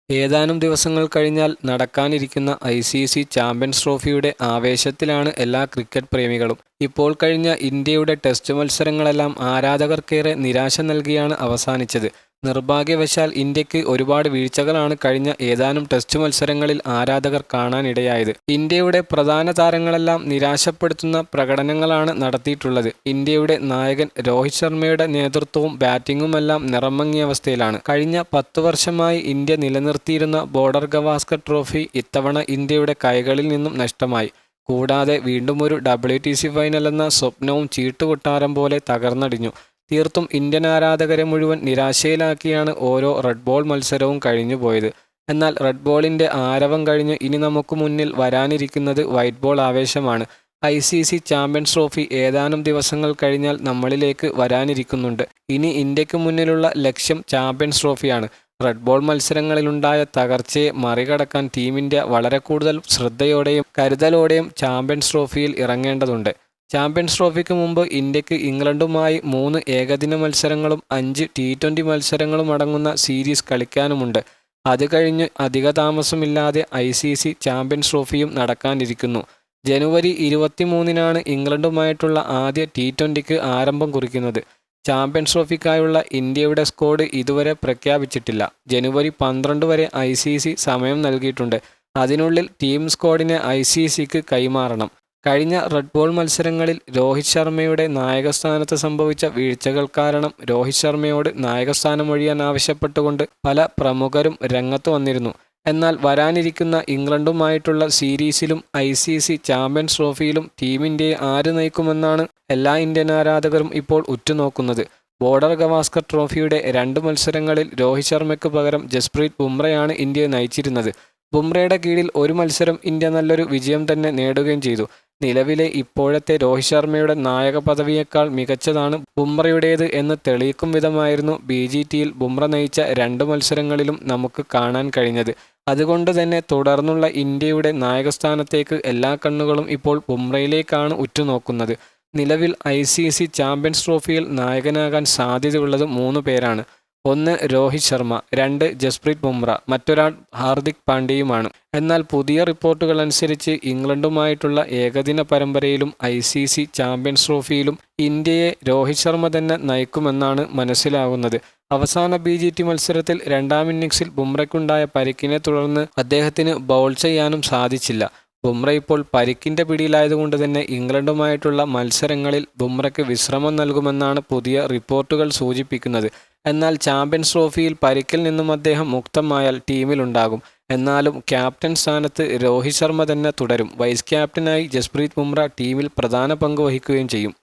ഏതാനും ദിവസങ്ങൾ കഴിഞ്ഞാൽ നടക്കാനിരിക്കുന്ന ICC ചാമ്പ്യൻസ് ട്രോഫിയുടെ ആവേശത്തിലാണ് എല്ലാ ക്രിക്കറ്റ് പ്രേമികളും. ഇപ്പോൾ കഴിഞ്ഞ ഇന്ത്യയുടെ ടെസ്റ്റ് മത്സരങ്ങളെല്ലാം ആരാധകർക്കേറെ നിരാശ നൽകിയാണ് അവസാനിച്ചത്. നിർഭാഗ്യവശാൽ ഇന്ത്യക്ക് ഒരുപാട് വീഴ്ചകളാണ് കഴിഞ്ഞ ഏതാനും ടെസ്റ്റ് മത്സരങ്ങളിൽ ആരാധകർ കാണാനിടയായത്. ഇന്ത്യയുടെ പ്രധാന താരങ്ങളെല്ലാം നിരാശപ്പെടുത്തുന്ന പ്രകടനങ്ങളാണ് നടത്തിയിട്ടുള്ളത്. ഇന്ത്യയുടെ നായകൻ രോഹിത് ശർമ്മയുടെ നേതൃത്വവും ബാറ്റിംഗുമെല്ലാം നിറമങ്ങിയ അവസ്ഥയിലാണ്. കഴിഞ്ഞ 10 വർഷമായി ഇന്ത്യ നിലനിർത്തിയിരുന്ന ബോർഡർ ഗവാസ്കർ ട്രോഫി ഇത്തവണ ഇന്ത്യയുടെ കൈകളിൽ നിന്നും നഷ്ടമായി. കൂടാതെ വീണ്ടുമൊരു WTC ഫൈനൽ എന്ന സ്വപ്നവും ചീട്ടുകൊട്ടാരം പോലെ തകർന്നടിഞ്ഞു. തീർത്തും ഇന്ത്യൻ ആരാധകരെ മുഴുവൻ നിരാശയിലാക്കിയാണ് ഓരോ റെഡ് ബോൾ മത്സരവും കഴിഞ്ഞുപോയത്. എന്നാൽ റെഡ് ബോളിൻ്റെ ആരവം കഴിഞ്ഞ് ഇനി നമുക്ക് മുന്നിൽ വരാനിരിക്കുന്നത് വൈറ്റ് ബോൾ ആവേശമാണ്. ICC ചാമ്പ്യൻസ് ട്രോഫി ഏതാനും ദിവസങ്ങൾ കഴിഞ്ഞാൽ നമ്മളിലേക്ക് വരാനിരിക്കുന്നുണ്ട്. ഇനി ഇന്ത്യക്ക് മുന്നിലുള്ള ലക്ഷ്യം ചാമ്പ്യൻസ് ട്രോഫിയാണ്. റെഡ് ബോൾ മത്സരങ്ങളിലുണ്ടായ തകർച്ചയെ മറികടക്കാൻ ടീം ഇന്ത്യ വളരെ കൂടുതൽ ശ്രദ്ധയോടെയും കരുതലോടെയും ചാമ്പ്യൻസ് ട്രോഫിയിൽ ഇറങ്ങേണ്ടതുണ്ട്. ചാമ്പ്യൻസ് ട്രോഫിക്ക് മുമ്പ് ഇന്ത്യക്ക് ഇംഗ്ലണ്ടുമായി 3 ഏകദിന മത്സരങ്ങളും 5 T20 മത്സരങ്ങളും അടങ്ങുന്ന സീരീസ് കളിക്കാനുമുണ്ട്. അത് കഴിഞ്ഞ് അധിക താമസമില്ലാതെ ICC ചാമ്പ്യൻസ് ട്രോഫിയും നടക്കാനിരിക്കുന്നു. ജനുവരി 23-നാണ് ഇംഗ്ലണ്ടുമായിട്ടുള്ള ആദ്യ T20ക്ക് ആരംഭം കുറിക്കുന്നത്. ചാമ്പ്യൻസ് ട്രോഫിക്കായുള്ള ഇന്ത്യയുടെ സ്ക്വാഡ് ഇതുവരെ പ്രഖ്യാപിച്ചിട്ടില്ല. ജനുവരി 12 വരെ ICC സമയം നൽകിയിട്ടുണ്ട്. അതിനുള്ളിൽ ടീം സ്ക്വാഡിനെ ICCക്ക് കൈമാറണം. കഴിഞ്ഞ റെഡ് ബോൾ മത്സരങ്ങളിൽ രോഹിത് ശർമ്മയുടെ നായകസ്ഥാനത്ത് സംഭവിച്ച വീഴ്ചകൾ കാരണം രോഹിത് ശർമ്മയോട് നായകസ്ഥാനം ഒഴിയാൻ ആവശ്യപ്പെട്ടുകൊണ്ട് പല പ്രമുഖരും രംഗത്ത് വന്നിരുന്നു. എന്നാൽ വരാനിരിക്കുന്ന ഇംഗ്ലണ്ടുമായിട്ടുള്ള സീരീസിലും ICC ചാമ്പ്യൻസ് ട്രോഫിയിലും ടീം ഇന്ത്യയെ ആര് നയിക്കുമെന്നാണ് എല്ലാ ഇന്ത്യൻ ആരാധകരും ഇപ്പോൾ ഉറ്റുനോക്കുന്നത്. ബോർഡർ ഗവാസ്കർ ട്രോഫിയുടെ 2 മത്സരങ്ങളിൽ രോഹിത് ശർമ്മയ്ക്ക് പകരം ജസ്പ്രീത് ബുംറയാണ് ഇന്ത്യയെ നയിച്ചിരുന്നത്. ബുംറയുടെ കീഴിൽ ഒരു മത്സരം ഇന്ത്യ നല്ലൊരു വിജയം തന്നെ നേടുകയും ചെയ്തു. നിലവിലെ ഇപ്പോഴത്തെ രോഹിത് ശർമ്മയുടെ നായക പദവിയേക്കാൾ മികച്ചതാണ് ബുംറയുടേത് എന്ന് തെളിയിക്കും വിധമായിരുന്നു BGTയിൽ ബുംറ നയിച്ച 2 മത്സരങ്ങളിലും നമുക്ക് കാണാൻ കഴിഞ്ഞത്. അതുകൊണ്ട് തന്നെ തുടർന്നുള്ള ഇന്ത്യയുടെ നായകസ്ഥാനത്തേക്ക് എല്ലാ കണ്ണുകളും ഇപ്പോൾ ബുംറയിലേക്കാണ് ഉറ്റുനോക്കുന്നത്. നിലവിൽ ICC ചാമ്പ്യൻസ് ട്രോഫിയിൽ നായകനാകാൻ സാധ്യതയുള്ളത് 3 പേരാണ്. 1 രോഹിത് ശർമ്മ, 2 ജസ്പ്രീത് ബുംറ, മറ്റൊരാൾ ഹാർദിക് പാണ്ഡ്യയുമാണ്. എന്നാൽ പുതിയ റിപ്പോർട്ടുകൾ അനുസരിച്ച് ഇംഗ്ലണ്ടുമായിട്ടുള്ള ഏകദിന പരമ്പരയിലും ICC ചാമ്പ്യൻസ് ട്രോഫിയിലും ഇന്ത്യയെ രോഹിത് ശർമ്മ തന്നെ നയിക്കുമെന്നാണ് മനസ്സിലാകുന്നത്. അവസാന BGT മത്സരത്തിൽ 2ാം ഇന്നിംഗ്സിൽ ബുംറയ്ക്കുണ്ടായ പരിക്കിനെ തുടർന്ന് അദ്ദേഹത്തിന് ബൗൾ ചെയ്യാനും സാധിച്ചില്ല. ബുംറ ഇപ്പോൾ പരിക്കിൻ്റെ പിടിയിലായതുകൊണ്ട് തന്നെ ഇംഗ്ലണ്ടുമായിട്ടുള്ള മത്സരങ്ങളിൽ ബുംറയ്ക്ക് വിശ്രമം നൽകുമെന്നാണ് പുതിയ റിപ്പോർട്ടുകൾ സൂചിപ്പിക്കുന്നത്. എന്നാൽ ചാമ്പ്യൻസ് ട്രോഫിയിൽ പരിക്കിൽ നിന്നും അദ്ദേഹം മുക്തമായാൽ ടീമിലുണ്ടാകും. എന്നാലും ക്യാപ്റ്റൻ സ്ഥാനത്ത് രോഹിത് ശർമ്മ തന്നെ തുടരും. വൈസ് ക്യാപ്റ്റനായി ജസ്പ്രീത് ബുംറ ടീമിൽ പ്രധാന പങ്ക് വഹിക്കുകയും ചെയ്യും.